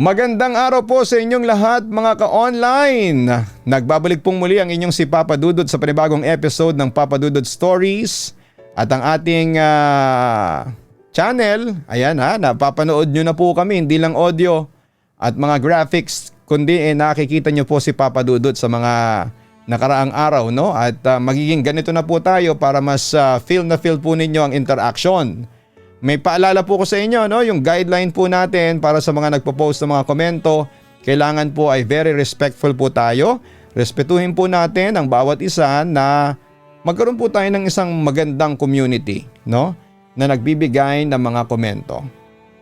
Magandang araw po sa inyong lahat mga ka-online. Nagbabalik pong muli ang inyong si Papa Dudut sa panibagong episode ng Papa Dudut Stories. At ang ating channel, ayan napapanood nyo na po kami, hindi lang audio at mga graphics, kundi nakikita nyo po si Papa Dudut sa mga nakaraang araw, no? At magiging ganito na po tayo para mas feel na feel po ninyo ang interaction. May paalala po ko sa inyo, no? Yung guideline po natin para sa mga nagpo-post ng mga komento, kailangan po ay very respectful po tayo. Respetuhin po natin ang bawat isa na magkaroon po tayo ng isang magandang community, no? Na nagbibigay ng mga komento.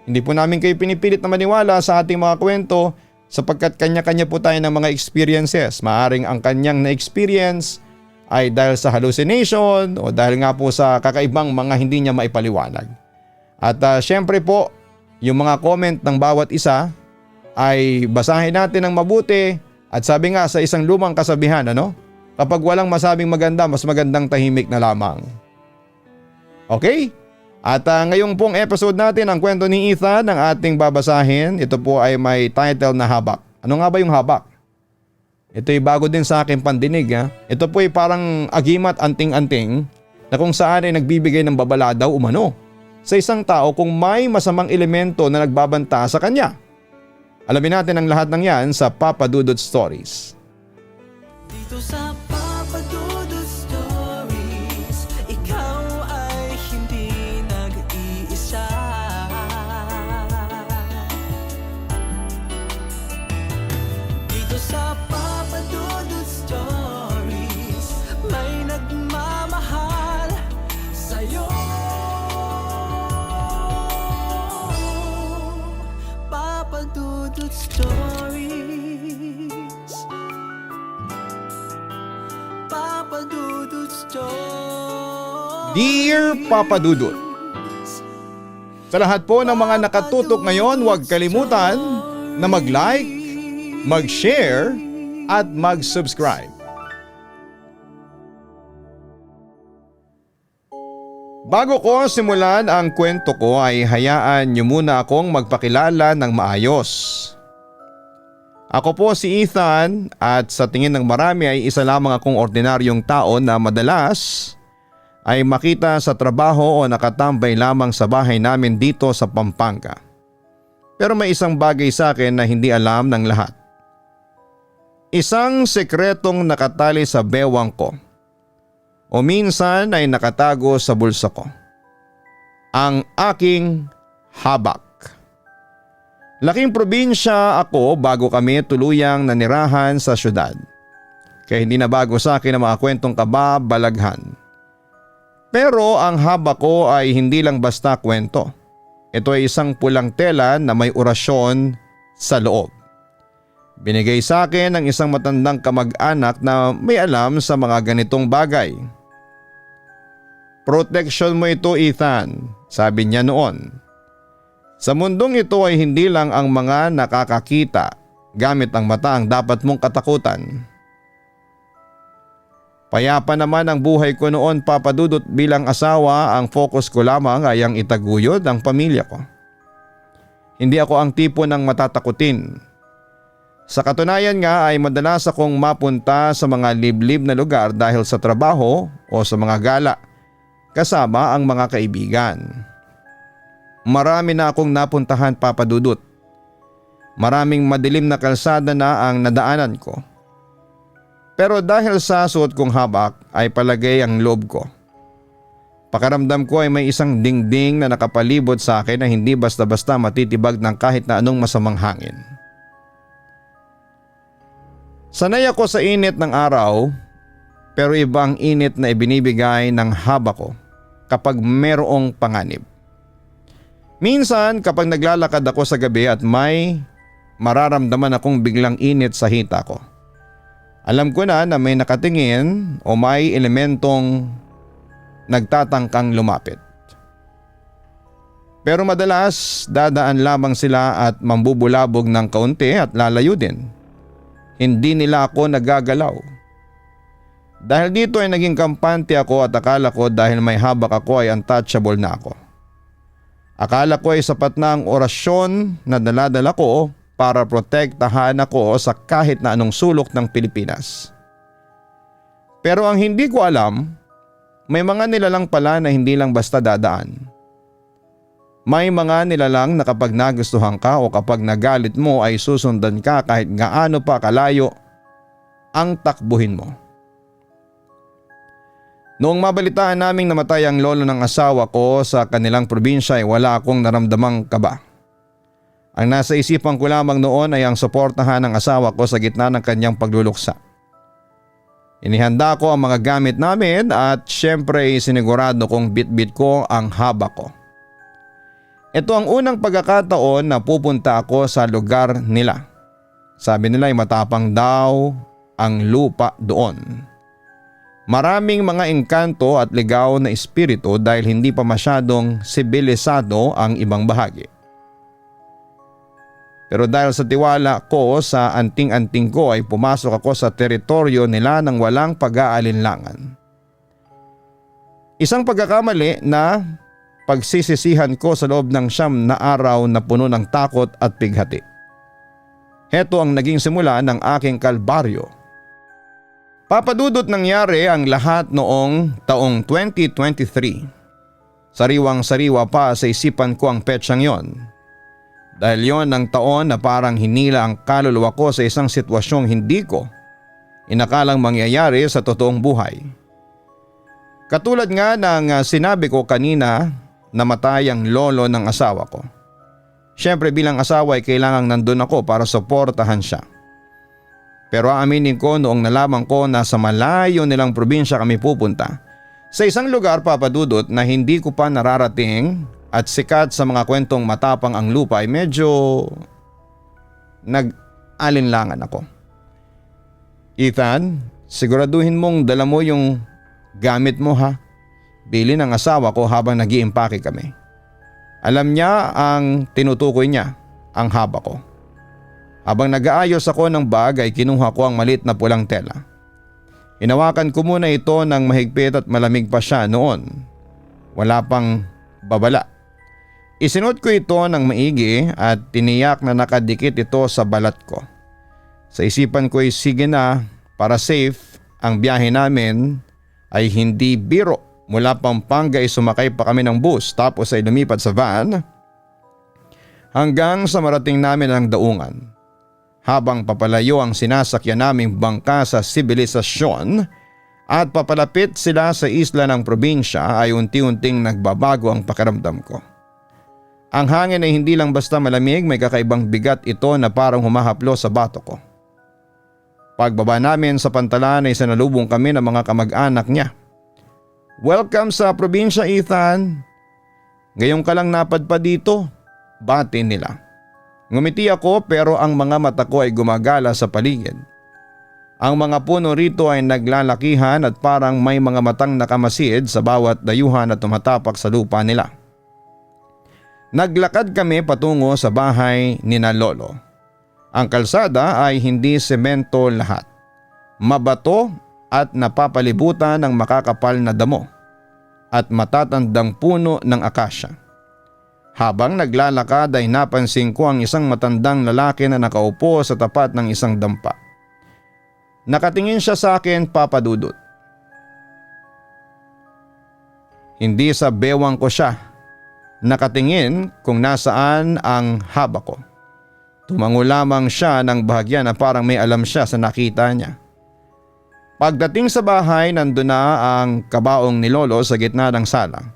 Hindi po namin kayo pinipilit na maniwala sa ating mga kwento sapagkat kanya-kanya po tayo ng mga experiences. Maaring ang kanyang na-experience ay dahil sa hallucination o dahil nga po sa kakaibang mga hindi niya maipaliwanag. At syempre po, yung mga comment ng bawat isa ay basahin natin ng mabuti at sabi nga sa isang lumang kasabihan, kapag walang masabing maganda, mas magandang tahimik na lamang. Okay? At ngayong pong episode natin, ang kwento ni Ethan ang ating babasahin. Ito po ay may title na Habak. Ano nga ba yung habak? Ito ay bago din sa aking pandinig. Ito po ay parang agimat anting-anting na kung saan ay nagbibigay ng babala daw umano sa isang tao kung may masamang elemento na nagbabanta sa kanya. Alamin natin ang lahat ng yan sa Papa Dudut Stories. Dito sa Papa Dudut Stories, ikaw ay hindi nag-iisa. Dito sa Papa Dudut Stories, may nagmamahal sa'yo. Papa Dudut Stories. Papa Dudut Stories. Dear Papa Dudut, sa lahat po ng mga nakatutok ngayon, huwag kalimutan na mag-like, mag-share at mag-subscribe. Bago ko simulan ang kwento ko ay hayaan niyo muna akong magpakilala ng maayos. Ako po si Ethan at sa tingin ng marami ay isa lamang akong ordinaryong tao na madalas ay makita sa trabaho o nakatambay lamang sa bahay namin dito sa Pampanga. Pero may isang bagay sa akin na hindi alam ng lahat. Isang sekretong nakatali sa bewang ko o minsan ay nakatago sa bulsa ko. Ang aking habak. Laking probinsya ako bago kami tuluyang nanirahan sa syudad. Kaya hindi na bago sa akin ang mga kwentong kababalaghan. Pero ang habak ko ay hindi lang basta kwento. Ito ay isang pulang tela na may orasyon sa loob. Binigay sa akin ng isang matandang kamag-anak na may alam sa mga ganitong bagay. Protection mo ito, Ethan, sabi niya noon. Sa mundong ito ay hindi lang ang mga nakakakita gamit ang mata ang dapat mong katakutan. Payapa naman ang buhay ko noon, Papa Dudut, bilang asawa. Ang focus ko lamang ay ang itaguyod ang pamilya ko. Hindi ako ang tipo ng matatakutin. Sa katunayan nga ay madalas akong mapunta sa mga liblib na lugar dahil sa trabaho o sa mga gala kasama ang mga kaibigan. Marami na akong napuntahan, Papa Dudut. Maraming madilim na kalsada na ang nadaanan ko. Pero dahil sa suot kong habak ay palagay ang loob ko. Pakiramdam ko ay may isang dingding na nakapalibot sa akin na hindi basta-basta matitibag ng kahit na anong masamang hangin. Sanay ako sa init ng araw, pero iba ang init na ibinibigay ng habak ko kapag merong panganib. Minsan kapag naglalakad ako sa gabi at may mararamdaman akong biglang init sa hita ko. Alam ko na may nakatingin o may elementong nagtatangkang lumapit. Pero madalas dadaan lamang sila at mambubulabog ng kaunti at lalayo din. Hindi nila ako nagagalaw. Dahil dito ay naging kampante ako at akala ko dahil may habak ako ay untouchable na ako. Akala ko ay sapat na ang orasyon na daladala ko para protektahan ako sa kahit na anong sulok ng Pilipinas. Pero ang hindi ko alam, may mga nilalang pala na hindi lang basta dadaan. May mga nilalang na kapag nagustuhan ka o kapag nagalit mo ay susundan ka kahit gaano pa kalayo ang takbuhin mo. Noong mabalitaan naming namatay ang lolo ng asawa ko sa kanilang probinsya ay wala akong naramdamang kaba. Ang nasa isipan ko lamang noon ay ang suportahan ng asawa ko sa gitna ng kanyang pagluluksa. Inihanda ko ang mga gamit namin at syempre sinigurado kong bit-bit ko ang haba ko. Ito ang unang pagkakataon na pupunta ako sa lugar nila. Sabi nila ay matapang daw ang lupa doon. Maraming mga engkanto at ligaw na espiritu dahil hindi pa masyadong sibilisado ang ibang bahagi. Pero dahil sa tiwala ko sa anting-anting ko ay pumasok ako sa teritoryo nila nang walang pag-aalinlangan. Isang pagkakamali na pagsisisihan ko sa loob ng 9 na araw na puno ng takot at pighati. Heto ang naging simula ng aking kalbaryo. Papadudot nangyari ang lahat noong taong 2023. Sariwang-sariwa pa sa isipan ko ang petsang yon. Dahil yon ang taon na parang hinila ang kaluluwa ko sa isang sitwasyong hindi ko inakalang mangyayari sa totoong buhay. Katulad nga ng sinabi ko kanina, namatay ang lolo ng asawa ko. Siyempre bilang asawa ay kailangang nandun ako para suportahan siya. Pero aaminin ko noong nalaman ko na sa malayo nilang probinsya kami pupunta, sa isang lugar papadudot na hindi ko pa nararating at sikat sa mga kwentong matapang ang lupa ay medyo nag-alinlangan ako. Ethan, siguraduhin mong dala mo yung gamit mo ha. Bili ng asawa ko habang nag-iimpake kami. Alam niya ang tinutukoy niya, ang haba ko. Habang nag-aayos ako ng bag ay kinuha ko ang maliit na pulang tela. Hinawakan ko muna ito ng mahigpit at malamig pa siya noon. Wala pang babala. Isinuot ko ito ng maigi at tiniyak na nakadikit ito sa balat ko. Sa isipan ko ay sige na, para safe ang biyahe namin ay hindi biro. Mula Pampanga ay sumakay pa kami ng bus tapos ay lumipat sa van hanggang sa marating namin ang daungan. Habang papalayo ang sinasakyan naming bangka sa sibilisasyon at papalapit sila sa isla ng probinsya ay unti-unting nagbabago ang pakiramdam ko. Ang hangin ay hindi lang basta malamig, may kakaibang bigat ito na parang humahaplo sa bato ko. Pagbaba namin sa pantalan ay sanalubong kami ng mga kamag-anak niya. "Welcome sa probinsya, Ethan. Ngayon ka lang napadpad dito," bati nila. Ngumiti ako pero ang mga mata ko ay gumagala sa paligid. Ang mga puno rito ay naglalakihan at parang may mga matang nakamasid sa bawat dayuhan na tumatapak sa lupa nila. Naglakad kami patungo sa bahay ni na lolo. Ang kalsada ay hindi semento lahat. Mabato at napapalibutan ng makakapal na damo at matatandang puno ng akasya. Habang naglalakad ay napansin ko ang isang matandang lalaki na nakaupo sa tapat ng isang dampa. Nakatingin siya sa akin, papadudot. Hindi sa bewang ko siya nakatingin kung nasaan ang haba ko. Tumango lamang siya ng bahagya na parang may alam siya sa nakita niya. Pagdating sa bahay, nandun na ang kabaong ni lolo sa gitna ng sala.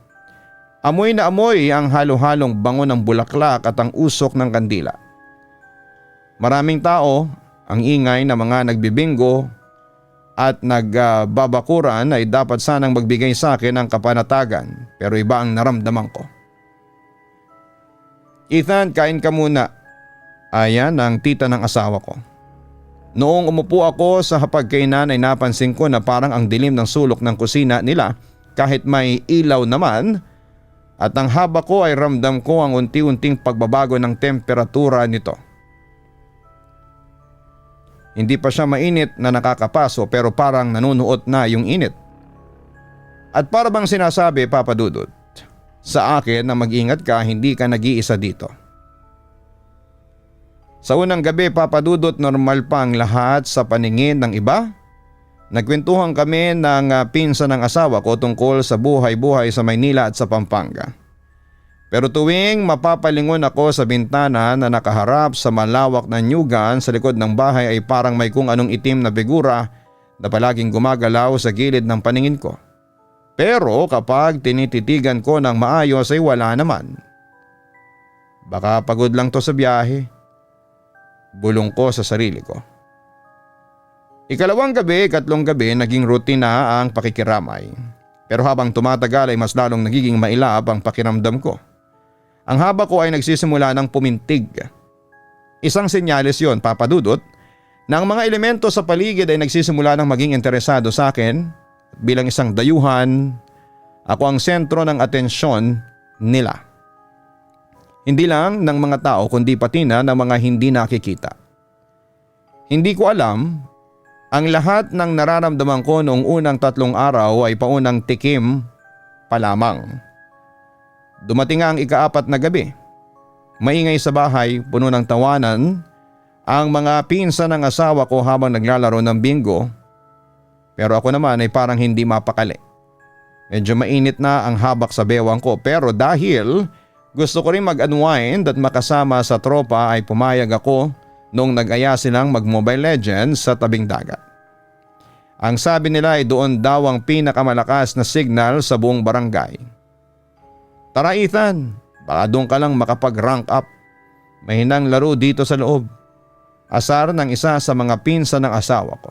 Amoy na amoy ang halo-halong bango ng bulaklak at ang usok ng kandila. Maraming tao, ang ingay na mga nagbibingo at nagbabakuran ay dapat sanang magbigay sa akin ng kapanatagan pero iba ang naramdaman ko. "Ethan, kain ka muna." Ayan ang tita ng asawa ko. Noong umupo ako sa hapagkainan ay napansin ko na parang ang dilim ng sulok ng kusina nila kahit may ilaw naman. At ang haba ko ay ramdam ko ang unti-unting pagbabago ng temperatura nito. Hindi pa siya mainit na nakakapaso pero parang nanunuot na yung init. At para bang sinasabi, papadudot, sa akin na mag-ingat ka, hindi ka nag-iisa dito. Sa unang gabi, Papa Dudut, normal pa ang lahat sa paningin ng iba. Nagkwentuhan kami ng pinsan ng asawa ko tungkol sa buhay-buhay sa Maynila at sa Pampanga. Pero tuwing mapapalingon ako sa bintana na nakaharap sa malawak na nyugan sa likod ng bahay ay parang may kung anong itim na figura na palaging gumagalaw sa gilid ng paningin ko. Pero kapag tinititigan ko ng maayos ay wala naman. Baka pagod lang to sa biyahe. Bulong ko sa sarili ko. Ikalawang gabi, ikatlong gabi naging rutina ang pakikiramay. Pero habang tumatagal ay mas lalong nagiging mailap ang pakiramdam ko. Ang haba ko ay nagsisimula ng pumintig. Isang senyales yon, Papa Dudut, na ang mga elemento sa paligid ay nagsisimula ng maging interesado sa akin. Bilang isang dayuhan, ako ang sentro ng atensyon nila. Hindi lang ng mga tao kundi pati na ng mga hindi nakikita. Hindi ko alam, ang lahat ng nararamdaman ko noong unang 3 araw ay paunang tikim pa lamang. Dumating ang ika-4 na gabi. Maingay sa bahay, puno ng tawanan, ang mga pinsan ng asawa ko habang naglalaro ng bingo. Pero ako naman ay parang hindi mapakali. Medyo mainit na ang habak sa bewang ko pero dahil gusto ko rin mag-unwind at makasama sa tropa ay pumayag ako nung nag-aya silang mag-Mobile Legends sa tabing dagat. Ang sabi nila ay doon daw ang pinakamalakas na signal sa buong barangay. Tara Ethan, baka doon ka lang makapag-rank up. Mahinang laro dito sa loob. Asar ng isa sa mga pinsan ng asawa ko.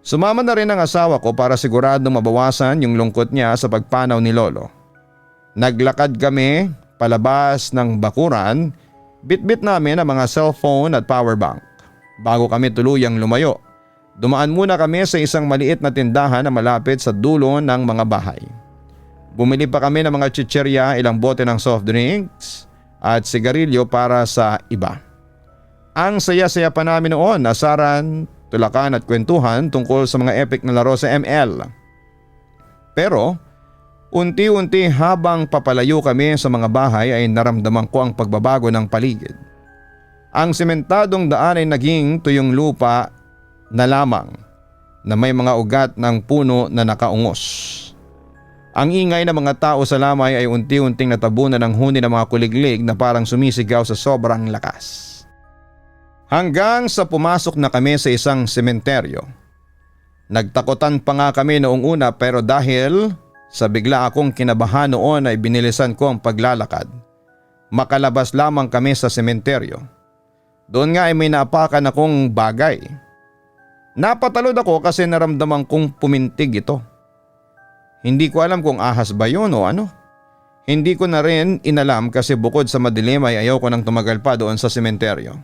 Sumama na rin ang asawa ko para siguradong mabawasan yung lungkot niya sa pagpanaw ni Lolo. Naglakad kami palabas ng bakuran, bitbit namin ang mga cellphone at powerbank. Bago kami tuluyang lumayo, dumaan muna kami sa isang maliit na tindahan na malapit sa dulo ng mga bahay. Bumili pa kami ng mga chicherya, ilang bote ng soft drinks at sigarilyo para sa iba. Ang saya-saya pa namin noon, asaran, tulakan at kwentuhan tungkol sa mga epic na laro sa ML. Pero unti-unti habang papalayo kami sa mga bahay ay naramdaman ko ang pagbabago ng paligid. Ang sementadong daan ay naging tuyong lupa na lamang na may mga ugat ng puno na nakaungos. Ang ingay ng mga tao sa lamay ay unti-unting natabunan ng huni ng mga kuliglig na parang sumisigaw sa sobrang lakas. Hanggang sa pumasok na kami sa isang sementeryo. Nagtakutan pa nga kami noong una pero dahil sa bigla akong kinabahan noon ay binilisan ko ang paglalakad. Makalabas lamang kami sa sementeryo. Doon nga ay may naapakan akong bagay. Napatalod ako kasi naramdaman kong pumintig ito. Hindi ko alam kung ahas ba yun o ano. Hindi ko na rin inalam kasi bukod sa madilim ay ayaw ko nang tumagal pa doon sa sementeryo.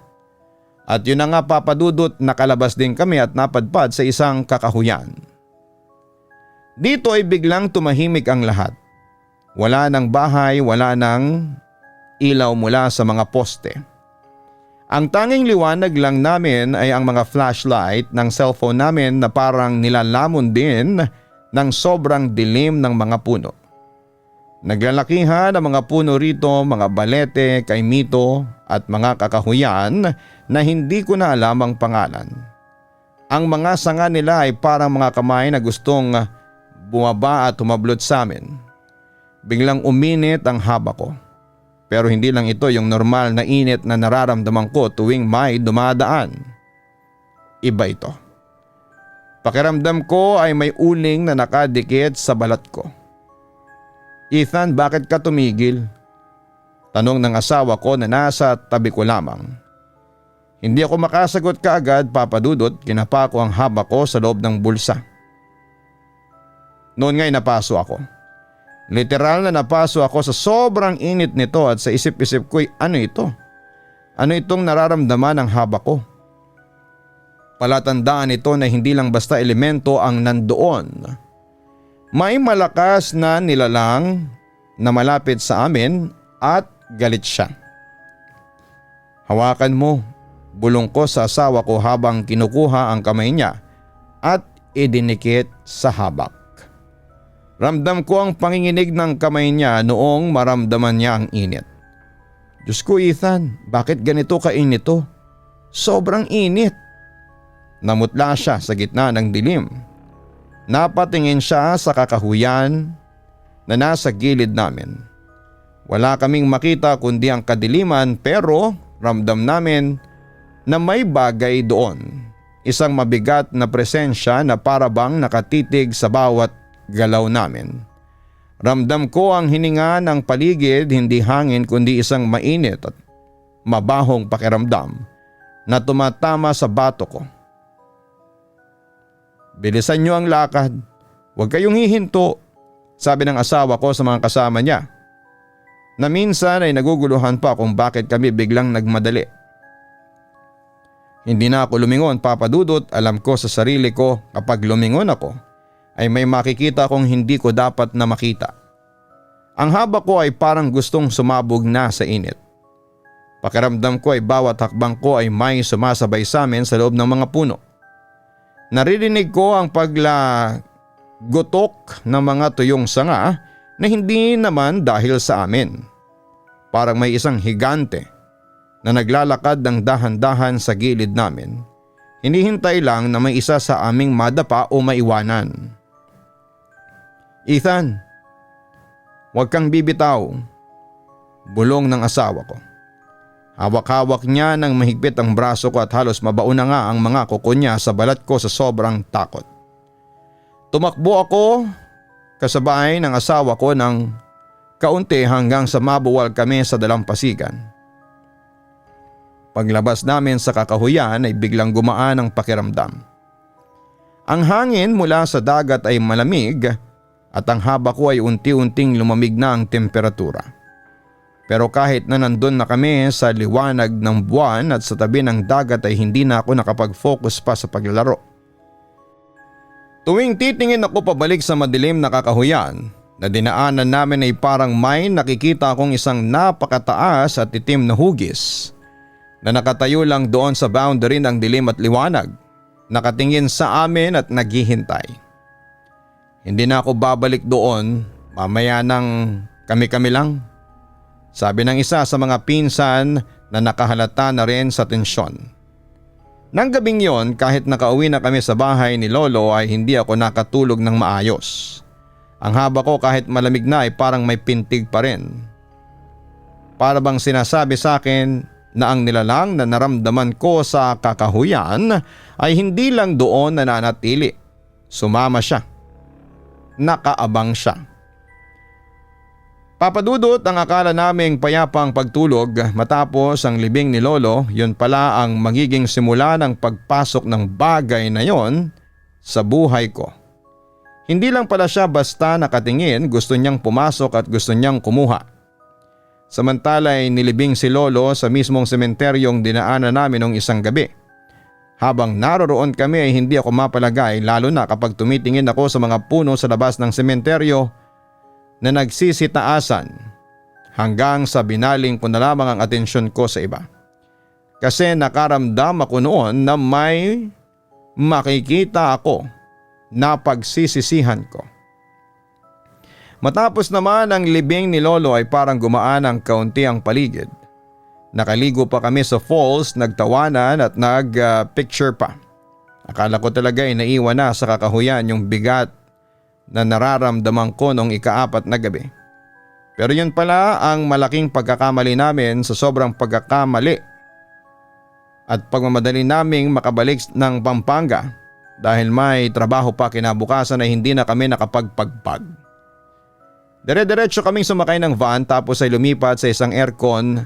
At yun na nga Papa Dudut, nakalabas din kami at napadpad sa isang kakahuyan. Dito ay biglang tumahimik ang lahat. Wala nang bahay, wala nang ilaw mula sa mga poste. Ang tanging liwanag lang namin ay ang mga flashlight ng cellphone namin na parang nilalamon din ng sobrang dilim ng mga puno. Naglalakihan ang mga puno rito, mga balete, kaimito at mga kakahuyan na hindi ko na alam ang pangalan. Ang mga sanga nila ay parang mga kamay na gustong bumaba at humablot sa amin. Biglang uminit ang haba ko. Pero hindi lang ito yung normal na init na nararamdaman ko tuwing may dumadaan. Iba ito. Pakiramdam ko ay may uling na nakadikit sa balat ko. Ethan, bakit ka tumigil? Tanong ng asawa ko na nasa tabi ko lamang. Hindi ako makasagot kaagad, Papa Dudut, kinapa ko ang haba ko sa loob ng bulsa. Noon nga'y napaso ako. Literal na napaso ako sa sobrang init nito at sa isip-isip ko'y ano ito? Ano itong nararamdaman ng haba ko? Palatandaan ito na hindi lang basta elemento ang nandoon. May malakas na nilalang na malapit sa amin at galit siya. Hawakan mo, bulong ko sa asawa ko habang kinukuha ang kamay niya at idinikit sa habak. Ramdam ko ang panginginig ng kamay niya noong maramdaman niya ang init. Diyos ko Ethan, bakit ganito kainit to? Sobrang init. Namutla siya sa gitna ng dilim. Napatingin siya sa kakahuyan na nasa gilid namin. Wala kaming makita kundi ang kadiliman pero ramdam namin na may bagay doon. Isang mabigat na presensya na parabang nakatitig sa bawat galaw namin. Ramdam ko ang hininga ng paligid, hindi hangin kundi isang mainit at mabahong pakiramdam na tumatama sa bato ko. Bilisan niyo ang lakad, huwag kayong hihinto, sabi ng asawa ko sa mga kasama niya. Na minsan ay naguguluhan pa kung bakit kami biglang nagmadali. Hindi na ako lumingon, Papa Dudut. Alam ko sa sarili ko kapag lumingon ako ay may makikita kong hindi ko dapat na makita. Ang haba ko ay parang gustong sumabog na sa init. Pakiramdam ko ay bawat hakbang ko ay may sumasabay sa amin sa loob ng mga puno. Naririnig ko ang paglagotok ng mga tuyong sanga na hindi naman dahil sa amin. Parang may isang higante na naglalakad ng dahan-dahan sa gilid namin. Hinihintay lang na may isa sa aming madapa o maiwanan. Ethan, huwag kang bibitaw, bulong ng asawa ko. Hawak-hawak niya ng mahigpit ang braso ko at halos mabao na nga ang mga kuko niya sa balat ko sa sobrang takot. Tumakbo ako kasabay ng asawa ko ng kaunti hanggang sa mabuwal kami sa dalampasigan. Paglabas namin sa kakahuyan ay biglang gumaan ang pakiramdam. Ang hangin mula sa dagat ay malamig at ang haba ko ay unti-unting lumamig na ang temperatura. Pero kahit na nandun na kami sa liwanag ng buwan at sa tabi ng dagat ay hindi na ako nakapag-focus pa sa paglalaro. Tuwing titingin ako pabalik sa madilim na kakahuyan na dinaanan namin ay parang may nakikita akong isang napakataas at itim na hugis na nakatayo lang doon sa boundary ng dilim at liwanag, nakatingin sa amin at naghihintay. Hindi na ako babalik doon, mamaya nang kami-kami lang. Sabi ng isa sa mga pinsan na nakahalata na rin sa tensyon. Nang gabing yon, kahit nakauwi na kami sa bahay ni Lolo ay hindi ako nakatulog ng maayos. Ang haba ko kahit malamig na ay parang may pintig pa rin. Para bang sinasabi sa akin na ang nilalang na naramdaman ko sa kakahuyan ay hindi lang doon nananatili. Sumama siya. Nakaabang siya. Papa Dudut, ang akala naming payapang pagtulog matapos ang libing ni Lolo, yun pala ang magiging simula ng pagpasok ng bagay na yon sa buhay ko. Hindi lang pala siya basta nakatingin, gusto niyang pumasok at gusto niyang kumuha. Samantala ay nilibing si Lolo sa mismong sementeryong dinaanan namin nung isang gabi. Habang naroroon kami ay hindi ako mapalagay, lalo na kapag tumitingin ako sa mga puno sa labas ng sementeryo na nagsisitaasan hanggang sa binaling ko na lamang ang atensyon ko sa iba. Kasi nakaramdam ako noon na may makikita ako na pagsisisihan ko. Matapos naman ang libing ni Lolo ay parang gumaan ang kaunti ang paligid. Nakaligo pa kami sa falls, nagtawanan at nag-picture pa. Akala ko talaga ay naiwan na sa kakahuyan yung bigat na nararamdaman ko noong ika-4 na gabi. Pero yun pala ang malaking pagkakamali namin sa sobrang pagkakamali at pagmamadali naming makabalik ng Pampanga dahil may trabaho pa kinabukasan ay hindi na kami nakapagpagpag. Dire-diretso kaming sumakay ng van tapos ay lumipat sa isang aircon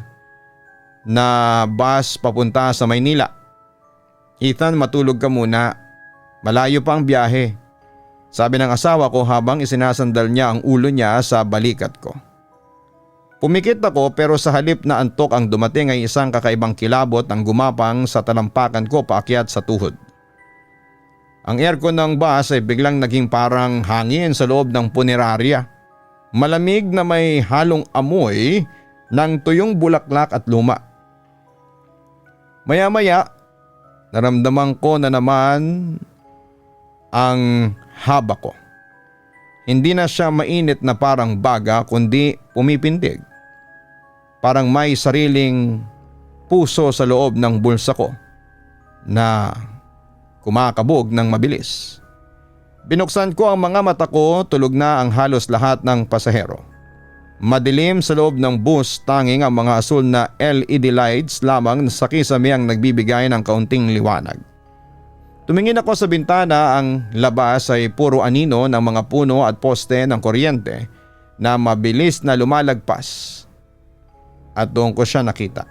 na bus papunta sa Maynila. Ethan, matulog ka muna. Malayo pa ang biyahe. Sabi ng asawa ko habang isinasandal niya ang ulo niya sa balikat ko. Pumikit ako pero sa halip na antok ang dumating ay isang kakaibang kilabot ang gumapang sa talampakan ko paakyat sa tuhod. Ang aircon ng bus ay biglang naging parang hangin sa loob ng punerarya. Malamig na may halong amoy ng tuyong bulaklak at luma. Maya-maya, naramdaman ko na naman ang haba ko. Hindi na siya mainit na parang baga kundi pumipintig. Parang may sariling puso sa loob ng bulsa ko na kumakabog ng mabilis. Binuksan ko ang mga mata ko, tulog na ang halos lahat ng pasahero. Madilim sa loob ng bus, tanging ang mga asul na LED lights lamang sa kisame ang nagbibigay ng kaunting liwanag. Tumingin ako sa bintana, ang labas ay puro anino ng mga puno at poste ng kuryente na mabilis na lumalagpas. At doon ko siya nakita.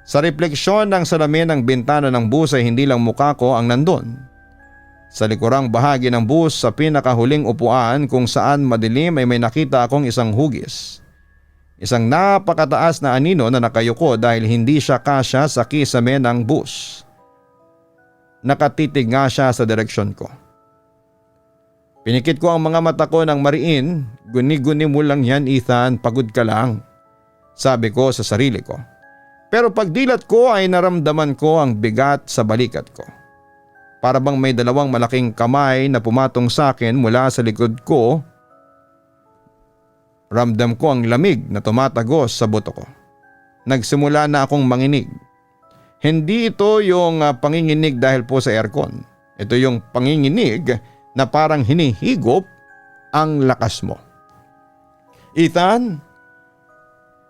Sa refleksyon ng salamin ng bintana ng bus ay hindi lang mukha ko ang nandun. Sa likurang bahagi ng bus, sa pinakahuling upuan kung saan madilim, ay may nakita akong isang hugis. Isang napakataas na anino na nakayuko dahil hindi siya kasya sa kisame ng bus. Nakatitig nga siya sa direksyon ko. Pinikit ko ang mga mata ko ng mariin. Guni-guni mo lang yan, Ethan, pagod ka lang, sabi ko sa sarili ko. Pero pagdilat ko ay naramdaman ko ang bigat sa balikat ko. Para bang may dalawang malaking kamay na pumatong sa akin mula sa likod ko. Ramdam ko ang lamig na tumatagos sa buto ko. Nagsimula na akong manginig. Hindi ito yung panginginig dahil po sa aircon. Ito yung panginginig na parang hinihigop ang lakas mo. Ethan,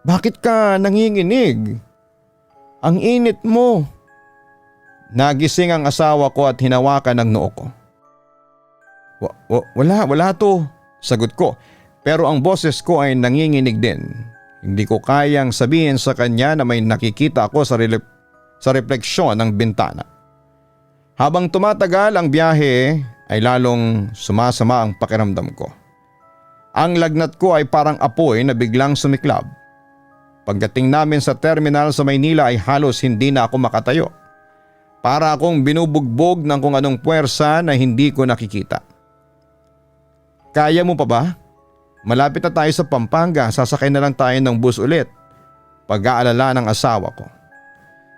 bakit ka nanginginig? Ang init mo. Nagising ang asawa ko at hinawakan ng noo ko. Wala to, sagot ko, pero ang boses ko ay nanginginig din. Hindi ko kayang sabihin sa kanya na may nakikita ako sa refleksyon ng bintana. Habang tumatagal ang biyahe ay lalong sumasama ang pakiramdam ko. Ang lagnat ko ay parang apoy na biglang sumiklab. Pagdating namin sa terminal sa Maynila ay halos hindi na ako makatayo. Para akong binubugbog ng kung anong puwersa na hindi ko nakikita. Kaya mo pa ba? Malapit na tayo sa Pampanga, sasakay na lang tayo ng bus ulit. Pag-aalala ng asawa ko.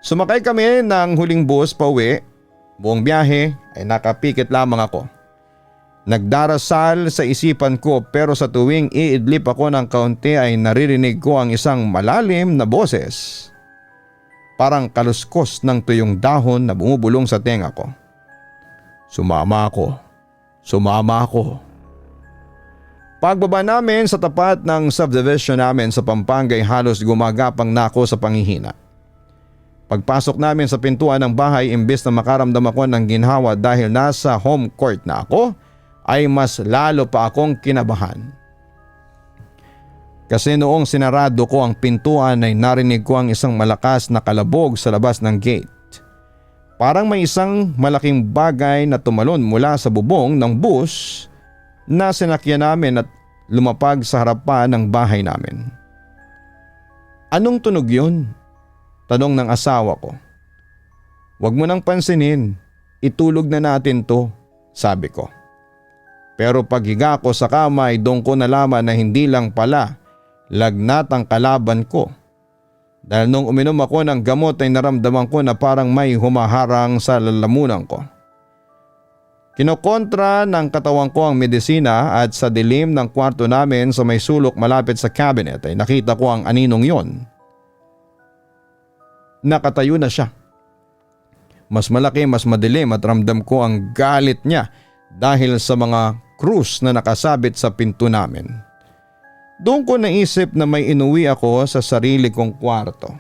Sumakay kami ng huling bus pa uwi. Buong biyahe ay nakapikit lamang ako. Nagdarasal sa isipan ko, pero sa tuwing iidlip ako ng kaunti ay naririnig ko ang isang malalim na boses. Parang kaluskos ng tuyong dahon na bumubulong sa tenga ko. Sumama ako. Sumama ako. Pagbaba namin sa tapat ng subdivision namin sa Pampanga ay halos gumagapang na ako sa panghihina. Pagpasok namin sa pintuan ng bahay, imbes na makaramdam ako ng ginhawa dahil nasa home court na ako, ay mas lalo pa akong kinabahan. Kasi noong sinarado ko ang pintuan ay narinig ko ang isang malakas na kalabog sa labas ng gate. Parang may isang malaking bagay na tumalon mula sa bubong ng bus na sinakyan namin at lumapag sa harapan ng bahay namin. Anong tunog yun? Tanong ng asawa ko. Huwag mo nang pansinin, itulog na natin to, sabi ko. Pero paghiga ko sa kama ay doon ko nalaman na hindi lang pala lagnat ang kalaban ko. Dahil nung uminom ako ng gamot ay naramdaman ko na parang may humaharang sa lalamunan ko. Kinokontra ng katawan ko ang medisina at sa dilim ng kwarto namin sa may sulok malapit sa cabinet ay nakita ko ang aninong yon. Nakatayo na siya. Mas malaki, mas madilim at ramdam ko ang galit niya dahil sa mga krus na nakasabit sa pinto namin. Doon ko naisip na may inuwi ako sa sarili kong kwarto.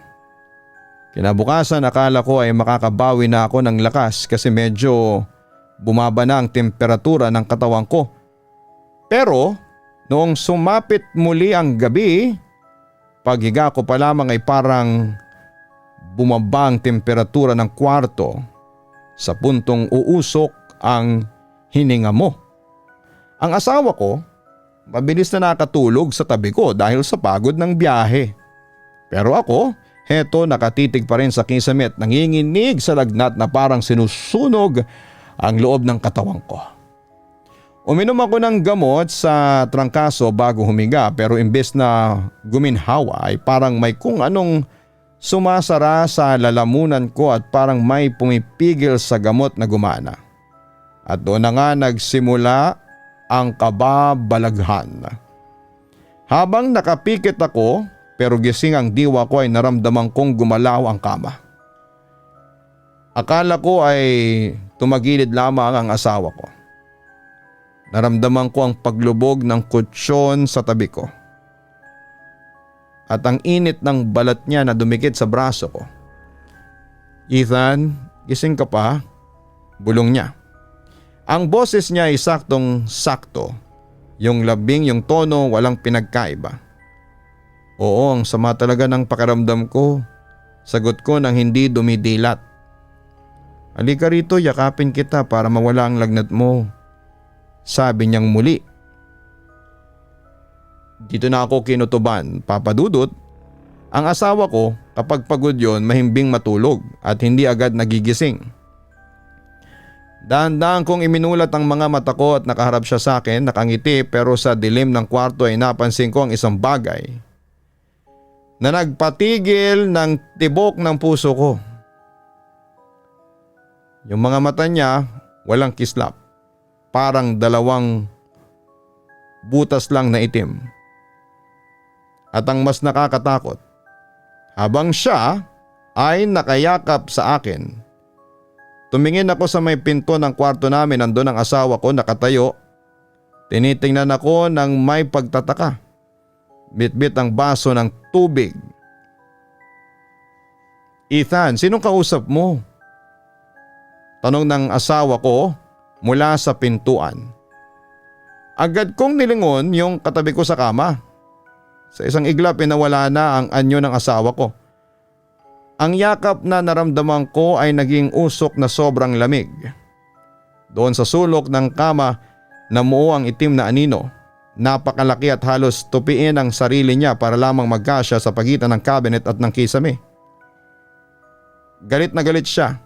Kinabukasan akala ko ay makakabawi na ako ng lakas kasi medyo bumaba na ang temperatura ng katawan ko. Pero noong sumapit muli ang gabi, paghiga ko pa lamang ay parang bumaba ang temperatura ng kwarto sa puntong uusok ang hininga mo. Ang asawa ko, mabilis na nakatulog sa tabi ko dahil sa pagod ng biyahe. Pero ako, heto nakatitig pa rin sa kisame at nanginginig sa lagnat na parang sinusunog ang loob ng katawan ko. Uminom ako ng gamot sa trangkaso bago humiga, pero imbes na guminhawa ay parang may kung anong sumasara sa lalamunan ko at parang may pumipigil sa gamot na gumana. At doon na nga nagsimula ang kababalaghan. Habang nakapikit ako, pero gising ang diwa ko ay naramdaman kong gumalaw ang kama. Akala ko ay tumagilid lamang ang asawa ko. Naramdaman ko ang paglubog ng kutsyon sa tabi ko. At ang init ng balat niya na dumikit sa braso ko. Ethan, gising ka pa? Bulong niya. Ang boses niya ay saktong-sakto. Yung labing, yung tono, walang pinagkaiba. Oo, ang sama talaga ng pakiramdam ko. Sagot ko nang hindi dumidilat. Halika rito, yakapin kita para mawala ang lagnat mo. Sabi niyang muli. Dito na ako kinutuban, Papa Dudut. Ang asawa ko kapag pagod yon mahimbing matulog at hindi agad nagigising. Dahan-dahan kong iminulat ang mga mata ko at nakaharap siya sa akin, nakangiti, pero sa dilim ng kwarto ay napansin ko ang isang bagay na nagpatigil ng tibok ng puso ko. Yung mga mata niya walang kislap. Parang dalawang butas lang na itim. At ang mas nakakatakot, habang siya ay nakayakap sa akin. Tumingin ako sa may pinto ng kwarto namin, nandun ang asawa ko nakatayo. Tinitingnan ako ng may pagtataka. Bitbit ang baso ng tubig. Ethan, sinong kausap mo? Tanong ng asawa ko mula sa pintuan. Agad kong nilingon yung katabi ko sa kama. Sa isang iglap nawala na ang anyo ng asawa ko. Ang yakap na naramdaman ko ay naging usok na sobrang lamig. Doon sa sulok ng kama namuo ang itim na anino. Napakalaki at halos tupiin ang sarili niya para lamang magkasya sa pagitan ng cabinet at ng kisame. Galit na galit siya.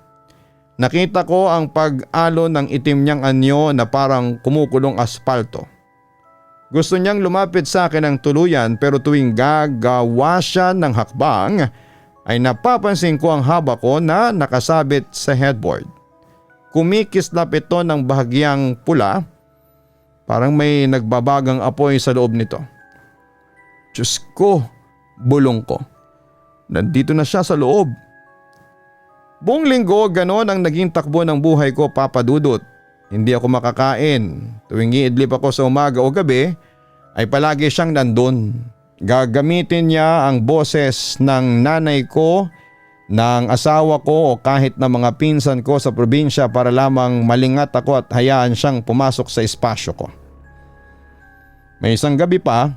Nakita ko ang pag-alon ng itim niyang anyo na parang kumukulong aspalto. Gusto niyang lumapit sa akin ng tuluyan, pero tuwing gagawa siya ng hakbang ay napapansin ko ang haba ko na nakasabit sa headboard. Kumikislap ito ng bahagyang pula, parang may nagbabagang apoy sa loob nito. Diyos ko, bulong ko. Nandito na siya sa loob. Buong linggo ganon ang naging takbo ng buhay ko, Papa Dudut. Hindi ako makakain. Tuwing iidlip ako sa umaga o gabi ay palagi siyang nandun. Gagamitin niya ang boses ng nanay ko, ng asawa ko o kahit na mga pinsan ko sa probinsya para lamang malingat ako at hayaan siyang pumasok sa espasyo ko. May isang gabi pa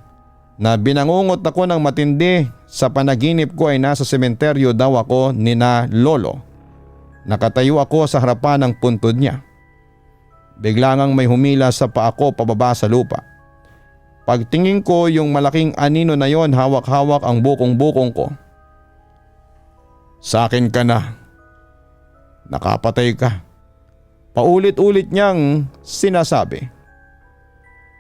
na binangungot ako ng matindi. Sa panaginip ko ay nasa sementeryo daw ako nina lolo. Nakatayo ako sa harapan ng puntod niya. Bigla ngang may humila sa paa ko pababa sa lupa. Pagtingin ko, yung malaking anino na yon, hawak-hawak ang bukong-bukong ko. Sa akin ka na. Nakapatay ka. Paulit-ulit niyang sinasabi.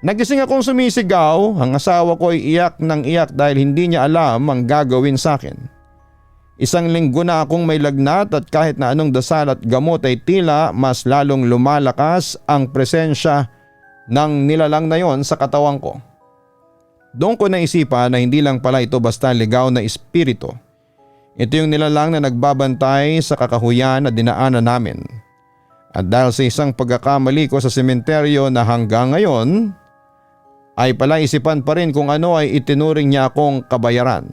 Nagising akong sumisigaw. Ang asawa ko ay iyak ng iyak dahil hindi niya alam ang gagawin sa akin. Isang linggo na akong may lagnat at kahit na anong dasal at gamot ay tila mas lalong lumalakas ang presensya ng nilalang na yon sa katawan ko. Doon ko naisipan na hindi lang pala ito basta ligaw na espiritu. Ito yung nilalang na nagbabantay sa kakahuyan na dinaanan namin. At dahil sa isang pagkakamali ko sa sementeryo na hanggang ngayon, ay pala isipan pa rin kung ano ay itinuring niya akong kabayaran.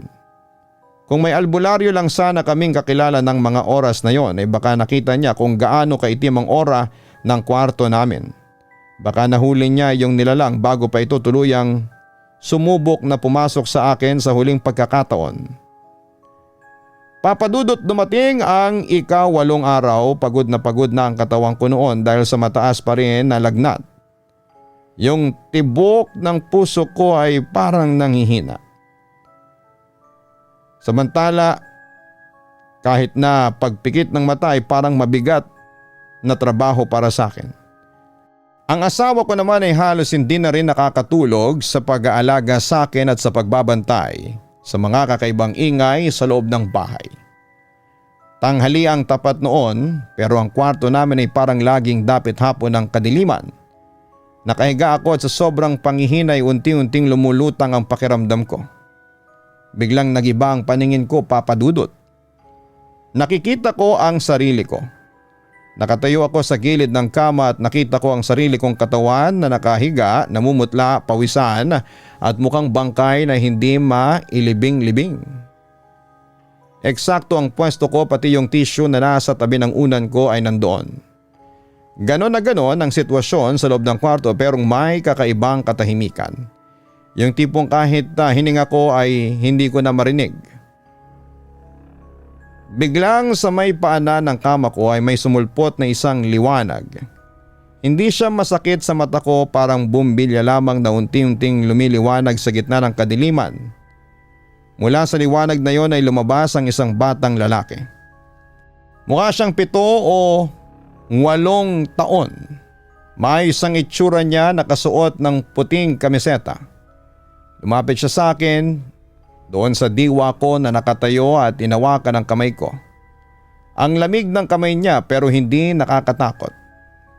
Kung may albularyo lang sana kaming kakilala ng mga oras na yon ay baka nakita niya kung gaano kaitim ang aura ng kwarto namin. Baka nahuli niya yung nilalang bago pa ito tuluyang sumubok na pumasok sa akin sa huling pagkakataon. Papa Dudut, dumating ang ika-8 araw, pagod na ang katawan ko noon dahil sa mataas pa rin na lagnat. Yung tibok ng puso ko ay parang nanghihina. Samantala, kahit na pagpikit ng mata ay parang mabigat na trabaho para sa akin. Ang asawa ko naman ay halos hindi na rin nakakatulog sa pag-aalaga sa akin at sa pagbabantay sa mga kakaibang ingay sa loob ng bahay. Tanghali ang tapat noon, pero ang kwarto namin ay parang laging dapit hapon ng kadiliman. Nakahiga ako at sa sobrang panghihinay unti-unting lumulutang ang pakiramdam ko. Biglang nagiba ang paningin ko, Papa Dudut. Nakikita ko ang sarili ko. Nakatayo ako sa gilid ng kama at nakita ko ang sarili kong katawan na nakahiga, namumutla, pawisan at mukhang bangkay na hindi mailibing-libing. Eksakto ang pwesto ko, pati yung tissue na nasa tabi ng unan ko ay nandoon. Ganon na ganon ang sitwasyon sa loob ng kwarto pero may kakaibang katahimikan. Yung tipong kahit hininga ko ay hindi ko na marinig. Biglang sa may paanan ng kama ko ay may sumulpot na isang liwanag. Hindi siya masakit sa mata ko, parang bumbilya lamang na unti-unting lumiliwanag sa gitna ng kadiliman. Mula sa liwanag na yon ay lumabas ang isang batang lalaki. Mukha siyang 7 o 8 taon. May isang itsura niya, nakasuot ng puting kamiseta. Lumapit siya sa akin. Doon sa diwa ko na nakatayo at inawakan ang kamay ko. Ang lamig ng kamay niya pero hindi nakakatakot.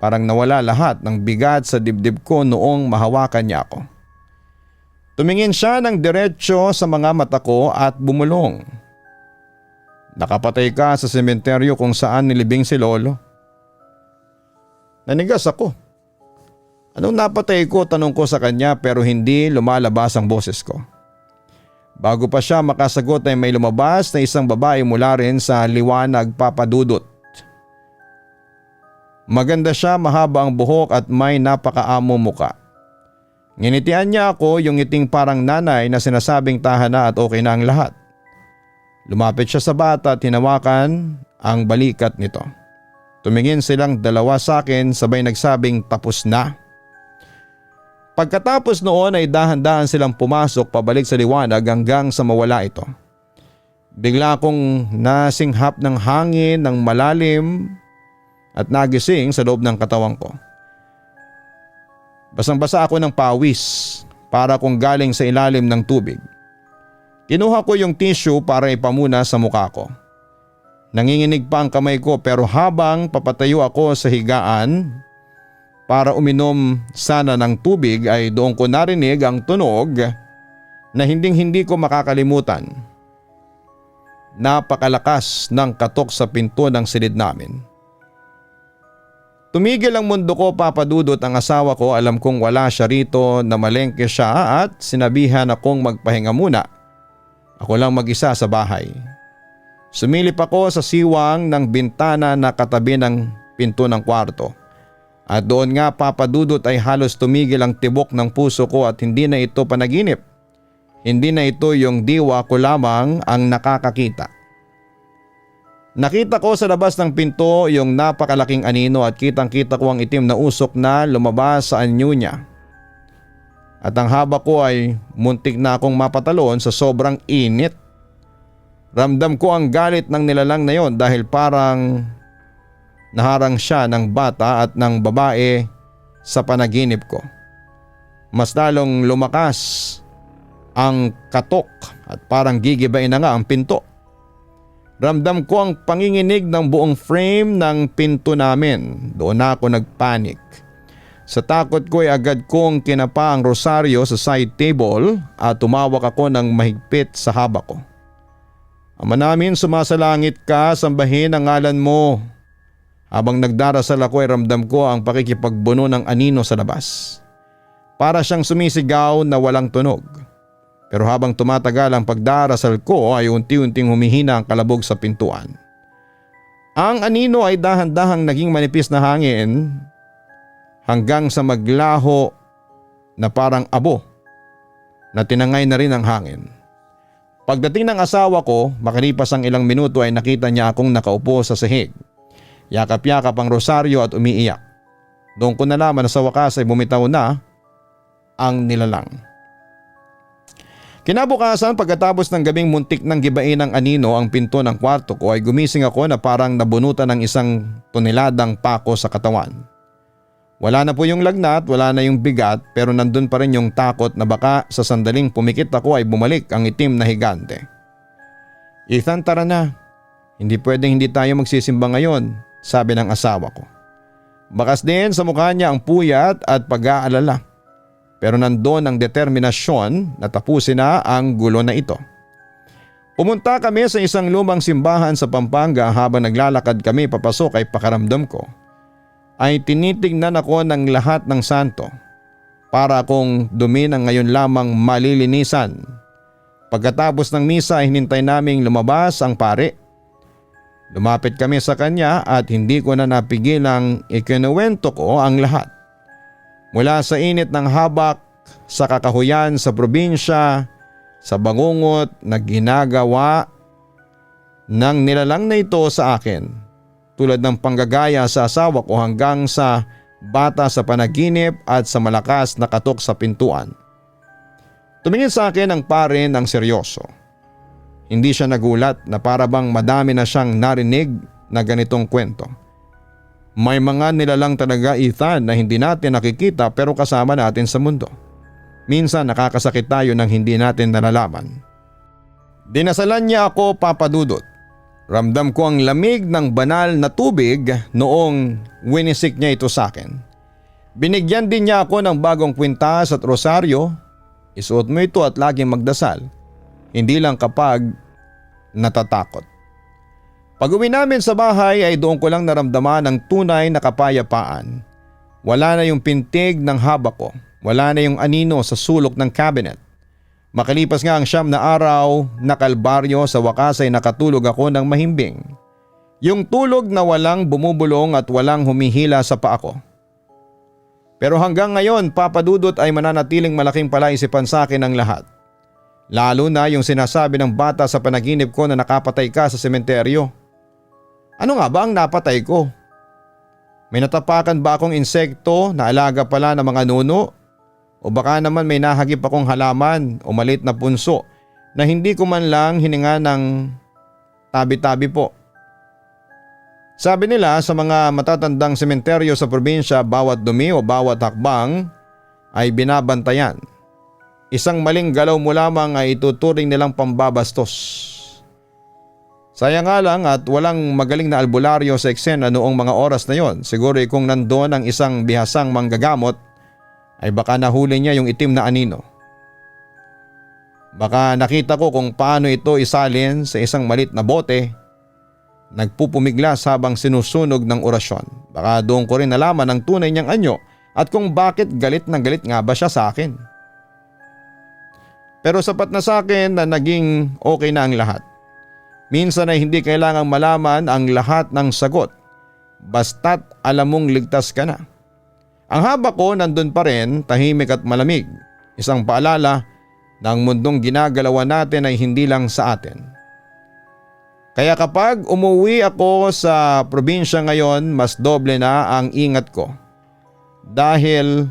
Parang nawala lahat ng bigat sa dibdib ko noong mahawakan niya ako. Tumingin siya ng diretsyo sa mga mata ko at bumulong. Nakapatay ka sa sementeryo kung saan nilibing si Lolo. Nanigas ako. Anong napatay ko, tanong ko sa kanya pero hindi lumalabas ang boses ko. Bago pa siya makasagot ay may lumabas na isang babae mula rin sa liwanag, Papa Dudut. Maganda siya, mahaba ang buhok at may napakaamo muka. Nginitian niya ako, yung ngiting parang nanay na sinasabing tahana at okay na ang lahat. Lumapit siya sa bata at hinawakan ang balikat nito. Tumingin silang dalawa sa akin sabay nagsabing tapos na. Pagkatapos noon ay dahan-dahan silang pumasok pabalik sa liwanag hanggang sa mawala ito. Bigla akong nasinghap ng hangin ng malalim at nagising sa loob ng katawan ko. Basang-basa ako ng pawis para kung galing sa ilalim ng tubig. Kinuha ko yung tissue para ipamuna sa mukha ko. Nanginginig pa ang kamay ko pero habang papatayo ako sa higaan para uminom sana ng tubig ay doon ko narinig ang tunog na hinding-hindi ko makakalimutan. Napakalakas ng katok sa pinto ng silid namin. Tumigil ang mundo ko, Papa Dudut. Ang asawa ko, alam kong wala siya rito, na malengke siya at sinabihan akong magpahinga muna. Ako lang mag-isa sa bahay. Sumilip ako sa siwang ng bintana na katabi ng pinto ng kwarto. At doon nga, Papa Dudut, ay halos tumigil ang tibok ng puso ko at hindi na ito panaginip. Hindi na ito yung diwa ko lamang ang nakakakita. Nakita ko sa labas ng pinto yung napakalaking anino at kitang-kita ko ang itim na usok na lumabas sa anyo niya. At ang haba ko ay muntik na akong mapatalon sa sobrang init. Ramdam ko ang galit ng nilalang na yon dahil parang naharang siya ng bata at ng babae sa panaginip ko. Mas lalong lumakas ang katok at parang gigibain na nga ang pinto. Ramdam ko ang panginginig ng buong frame ng pinto namin. Doon na ako nagpanik. Sa takot ko ay agad kong kinapa ang rosaryo sa side table at tumawak ako ng mahigpit sa haba ko. Ama namin, sumasalangit ka, sambahin ang ngalan mo. Habang nagdarasal ako ay ramdam ko ang pakikipagbuno ng anino sa labas. Para siyang sumisigaw na walang tunog. Pero habang tumatagal ang pagdarasal ko ay unti-unting humihina ang kalabog sa pintuan. Ang anino ay dahan-dahang naging manipis na hangin hanggang sa maglaho na parang abo na tinangay na rin ang hangin. Pagdating ng asawa ko, makalipas ang ilang minuto ay nakita niya akong nakaupo sa sahig. Yakap-yakap ang rosaryo at umiiyak. Doon ko nalaman na sa wakas ay bumitaw na ang nilalang. Kinabukasan, pagkatapos ng gabing muntik ng gibain ng anino ang pinto ng kwarto ko ay gumising ako na parang nabunutan ng isang toneladang pako sa katawan. Wala na po yung lagnat, wala na yung bigat pero nandun pa rin yung takot na baka sa sandaling pumikit ako ay bumalik ang itim na higante. Ethan, tara na. Hindi pwedeng hindi tayo magsisimba ngayon, sabi ng asawa ko. Bakas din sa mukha niya ang puyat at pag-aalala. Pero nandoon ang determinasyon na tapusin na ang gulo na ito. Pumunta kami sa isang lumang simbahan sa Pampanga. Habang naglalakad kami papasok ay pakaramdam ko ay tinitignan ako ng lahat ng santo para akong dumi ng ngayon lamang malilinisan. Pagkatapos ng misa ay hinintay naming lumabas ang pare. Lumapit kami sa kanya at hindi ko na napigilang ikinuwento ko ang lahat. Mula sa init ng habak, sa kakahuyan sa probinsya, sa bangungot na ginagawa ng nilalang na ito sa akin, tulad ng panggagaya sa asawa ko hanggang sa bata sa panaginip at sa malakas na katok sa pintuan. Tumingin sa akin ang pare ng seryoso. Hindi siya nagulat na para bang madami na siyang narinig na ganitong kwento. May mga nilalang talaga, Ethan, na hindi natin nakikita pero kasama natin sa mundo. Minsan nakakasakit tayo nang hindi natin nalalaman. Dinasalan niya ako, Papa Dudut. Ramdam ko ang lamig ng banal na tubig noong winisik niya ito sa akin. Binigyan din niya ako ng bagong kwintas at rosaryo. Isuot mo ito at laging magdasal. Hindi lang kapag natatakot. Pag-uwi namin sa bahay ay doon ko lang naramdaman ang tunay na kapayapaan. Wala na yung pintig ng haba ko. Wala na yung anino sa sulok ng cabinet. Makalipas nga ang 9 na araw na kalbaryo, sa wakas ay nakatulog ako ng mahimbing. Yung tulog na walang bumubulong at walang humihila sa paa ko. Pero hanggang ngayon, Papa Dudut, ay mananatiling malaking palaisipan sa akin ang lahat. Lalo na yung sinasabi ng bata sa panaginip ko na nakapatay ka sa sementeryo. Ano nga ba ang napatay ko? May natapakan ba akong insekto na alaga pala ng mga nuno? O baka naman may nahagip akong halaman o maliit na punso na hindi ko man lang hininga ng tabi-tabi po. Sabi nila sa mga matatandang sementeryo sa probinsya, bawat dumi o bawat hakbang ay binabantayan. Isang maling galaw mo lamang ay ituturing nilang pambabastos. Sayang nga lang at walang magaling na albularyo sa eksena noong mga oras na yon. Siguro kung nandoon ang isang bihasang manggagamot ay baka nahuli niya yung itim na anino. Baka nakita ko kung paano ito isalin sa isang malit na bote, nagpupumiglas habang sinusunog ng orasyon. Baka doon ko rin nalaman ang tunay niyang anyo at kung bakit galit na galit nga ba siya sa akin. Pero sapat na sa akin na naging okay na ang lahat. Minsan ay hindi kailangang malaman ang lahat ng sagot, basta't alam mong ligtas ka na. Ang haba ko nandun pa rin, tahimik at malamig. Isang paalala na ang mundong ginagalawan natin ay hindi lang sa atin. Kaya kapag umuwi ako sa probinsya ngayon, mas doble na ang ingat ko. Dahil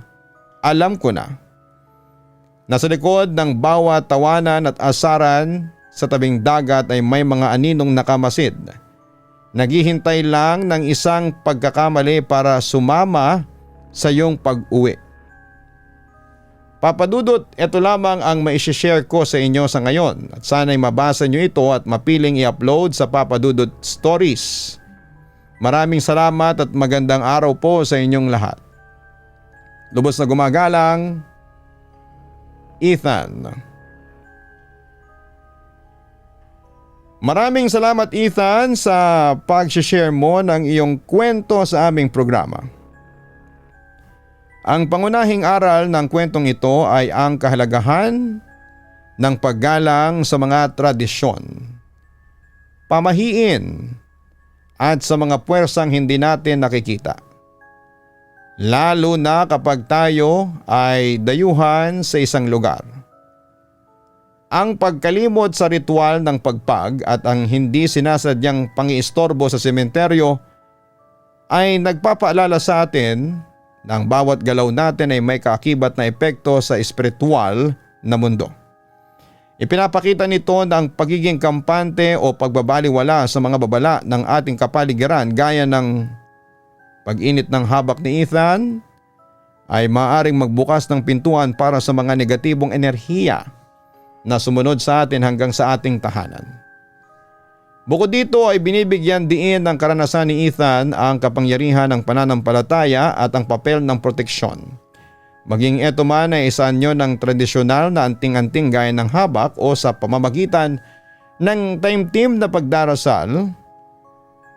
alam ko na sa likod ng bawat tawanan at asaran sa tabing dagat ay may mga aninong nakamasid. Naghihintay lang ng isang pagkakamali para sumama sa iyong pag-uwi. Papa Dudut, ito lamang ang maishishare ko sa inyo sa ngayon at sana'y mabasa nyo ito at mapiling i-upload sa Papa Dudut Stories. Maraming salamat at magandang araw po sa inyong lahat. Lubos na gumagalang, Ethan. Maraming salamat, Ethan, sa pag-share mo ng iyong kwento sa aming programa. Ang pangunahing aral ng kwentong ito ay ang kahalagahan ng paggalang sa mga tradisyon, pamahiin at sa mga puwersang hindi natin nakikita. Lalo na kapag tayo ay dayuhan sa isang lugar. Ang pagkalimot sa ritual ng pagpag at ang hindi sinasadyang pangiistorbo sa sementeryo ay nagpapaalala sa atin na ang bawat galaw natin ay may kaakibat na epekto sa espiritual na mundo. Ipinapakita nito na ang pagiging kampante o pagbabaliwala sa mga babala ng ating kapaligiran gaya ng pag-init ng habak ni Ethan ay maaaring magbukas ng pintuan para sa mga negatibong enerhiya na sumunod sa atin hanggang sa ating tahanan. Bukod dito ay binibigyan diin ng karanasan ni Ethan ang kapangyarihan ng pananampalataya at ang papel ng proteksyon. Maging ito man ay isa nyo ng tradisyonal na anting-anting gaya ng habak o sa pamamagitan ng taimtim na pagdarasal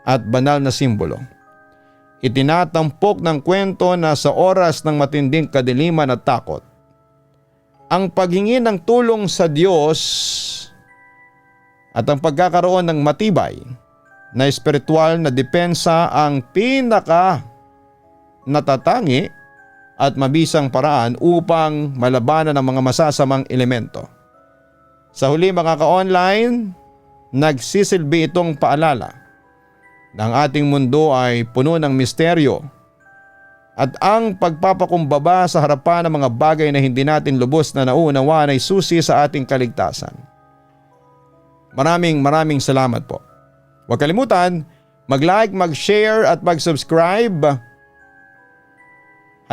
at banal na simbolo. Itinatampok ng kwento na sa oras ng matinding kadiliman at takot, ang paghingi ng tulong sa Diyos at ang pagkakaroon ng matibay na espiritual na depensa ang pinaka natatangi at mabisang paraan upang malabanan ang mga masasamang elemento. Sa huli mga ka-online, nagsisilbi itong paalala na ang ating mundo ay puno ng misteryo at ang pagpapakumbaba sa harapan ng mga bagay na hindi natin lubos na nauunawaan ay susi sa ating kaligtasan. Maraming salamat po. Huwag kalimutan, mag-like, mag-share at mag-subscribe.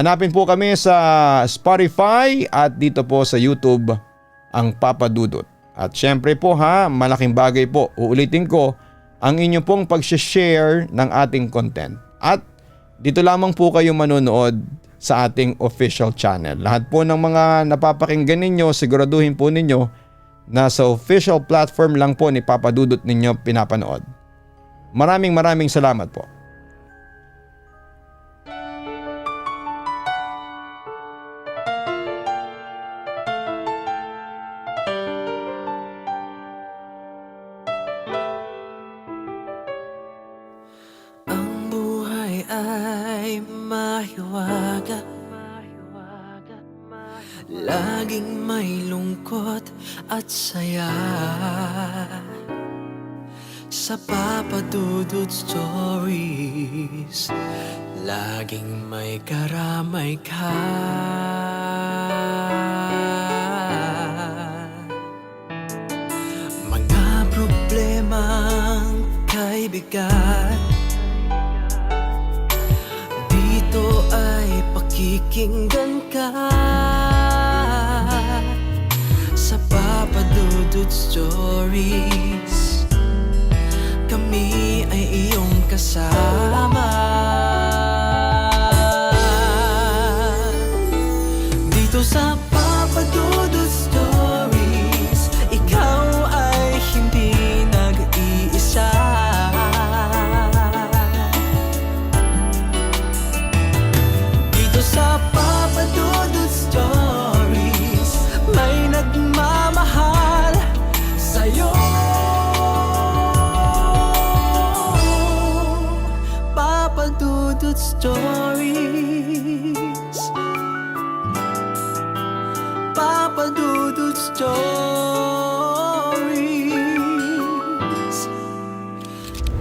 Hanapin po kami sa Spotify at dito po sa YouTube ang Papa Dudut. At syempre po malaking bagay po, uulitin ko, ang inyo pong pag-share ng ating content. At dito lamang po kayo manonood sa ating official channel. Lahat po ng mga napapakinggan ninyo, siguraduhin po ninyo na sa official platform lang po ni Papa Dudut ninyo pinapanood. Maraming salamat po. Ang buhay ay mahiwaga, laging may lungkot at saya. Sa Papa Dudut Stories, laging may karamay ka. Mga problemang kay bigat, dito ay pakikinggan ka. Sa Papa Dudut Stories, kami ay iyong kasama. Dito sa Papa Dudut Stories, ikaw ay hindi nag-iisa. Dito sa Papa Dudut Stories, may nagmamahal sa'yo. Papa Dudut Stories, Papa Dudut Stories,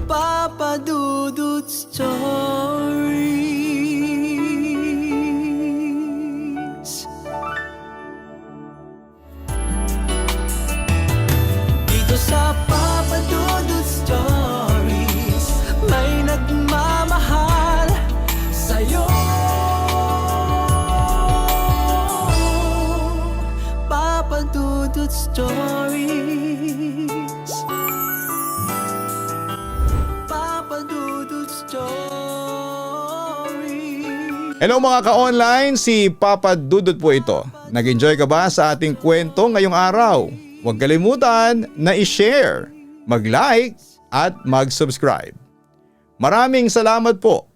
Papa Dudut Stories. Dito sa Papa Dudut Stories, may nagmamahal sa'yo. Papa Dudut Stories, Papa Dudut Stories. Hello mga ka-online, si Papa Dudut po ito. Nag-enjoy ka ba sa ating kwento ngayong araw? Huwag kalimutan na i-share, mag-like at mag-subscribe. Maraming salamat po.